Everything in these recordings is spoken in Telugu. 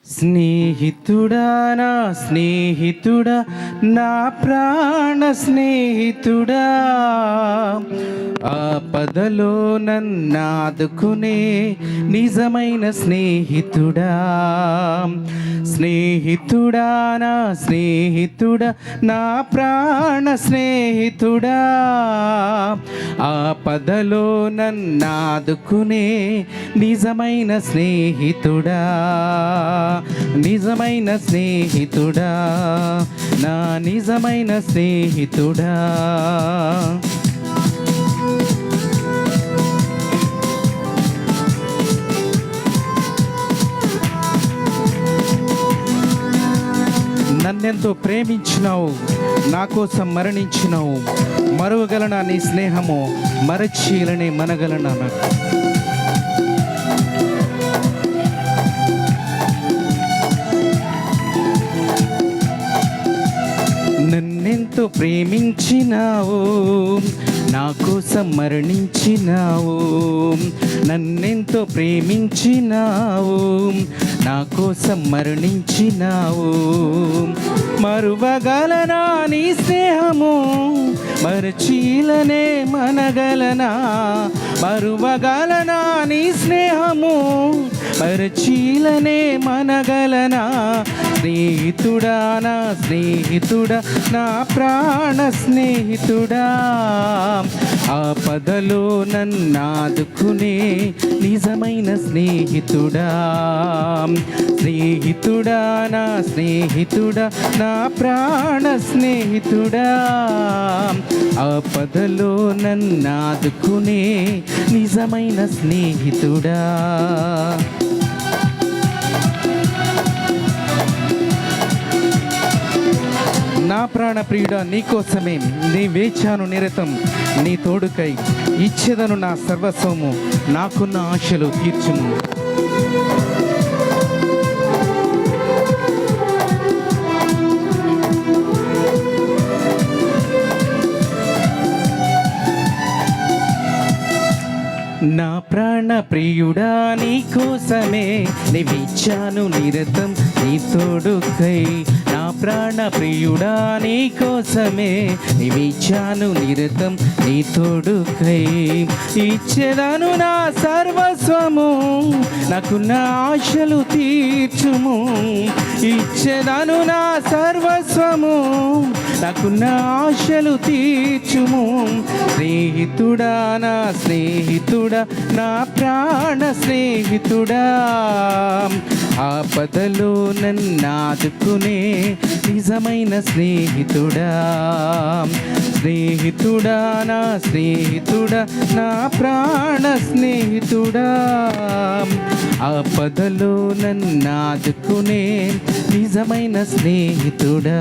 స్నేహితుడా నా స్నేహితుడా నా ప్రాణ స్నేహితుడా, ఆపదలో నన్నాదుకునే నిజమైన స్నేహితుడా. స్నేహితుడా నా స్నేహితుడా నా ప్రాణ స్నేహితుడా, ఆపదలో నన్నాదుకునే నిజమైన స్నేహితుడా. నిజమైన స్నేహితుడా, నా నిజమైన స్నేహితుడా. నన్నెంతో ప్రేమించినావు, నా కోసం మరణించినావు. మరువగలనా నీ స్నేహము, మరచీలని మనగలనా నాకు. నన్నెంతో ప్రేమించినావు, నా కోసం మరణించినావు. నన్నెంతో ప్రేమించినావు, నా కోసం మరణించినావు. మరువగలనా నీ స్నేహము, మరచీలనే మనగలనా. మరువగలనా నీ స్నేహము, మరచీలనే మనగలనా. స్నేహితుడా నా స్నేహితుడా నా ప్రాణ స్నేహితుడా, ఆపదలో నన్నాదుకునే నిజమైన స్నేహితుడా. స్నేహితుడా నా స్నేహితుడా నా ప్రాణ స్నేహితుడా, ఆపదలో నన్నాదుకునే నిజమైన స్నేహితుడా. నా ప్రాణ ప్రియుడా, నీకోసమే నీ వేచాను నిరతం. నీ తోడుకై ఇచ్చేదను నా సర్వస్వము, నాకున్న ఆశలు తీర్చుము. నా ప్రాణ ప్రియుడా, నీకోసమే నీవిచ్చాను నిరతం నీ తోడుకై. నా ప్రాణ ప్రియుడా, నీకోసమే నీవిచ్చాను నిరతం నీ తోడుకై. ఇచ్చేదను నా సర్వస్వము, నాకున్న ఆశలు తీర్చుము. ఇచ్చేదను నా సర్వస్వము, నాకున్న ఆశలు తీర్చుము. స్నేహితుడా నా స్నేహితుడా నా ప్రాణ స్నేహితుడా, ఆపదలో నన్నాదుకునే నిజమైన స్నేహితుడా. స్నేహితుడా నా స్నేహితుడా నా ప్రాణ స్నేహితుడా, ఆపదలో నన్నాదుకునే నిజమైన స్నేహితుడా.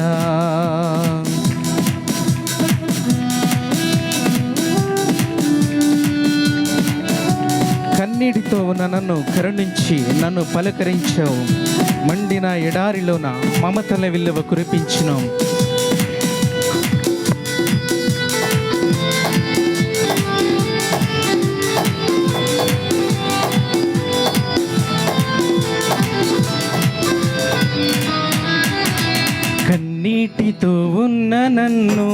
కన్నీటితో ఉన్న నన్ను కరుణించి నన్ను పలకరించావు. మండిన ఎడారిలోన మమతల విలువ కురిపించినావు. కన్నీటితో ఉన్న నన్ను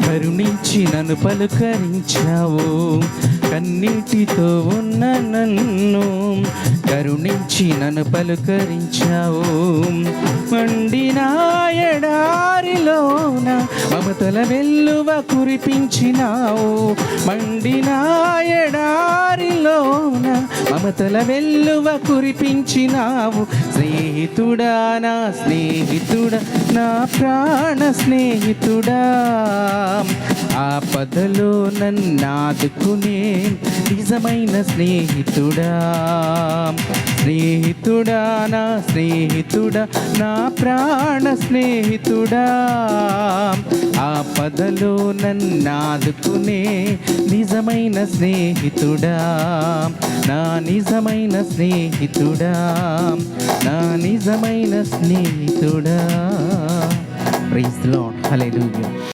కరుణించి నన్ను పలుకరించావు. కన్నీటితో ఉన్న నన్ను కరుణించి నన్ను పలుకరించావు. మండిన ఎడారిలోన మమతల వెల్లువ కురిపించినావు. మండిన ఎడారిలోన మమతల వెల్లువ కురిపించినావు. స్నేహితుడా నా స్నేహితుడా నా ప్రాణ స్నేహితుడా, ఆపదలో నన్నాదుకునే నిజమైన స్నేహితుడా. స్నేహితుడా నా స్నేహితుడా నా ప్రాణ స్నేహితుడా, ఆపదలో నన్నాదుకునే నిజమైన స్నేహితుడా. నా నిజమైన స్నేహితుడా, నా నిజమైన స్నేహితుడా. Praise the Lord. హల్లెలూయా.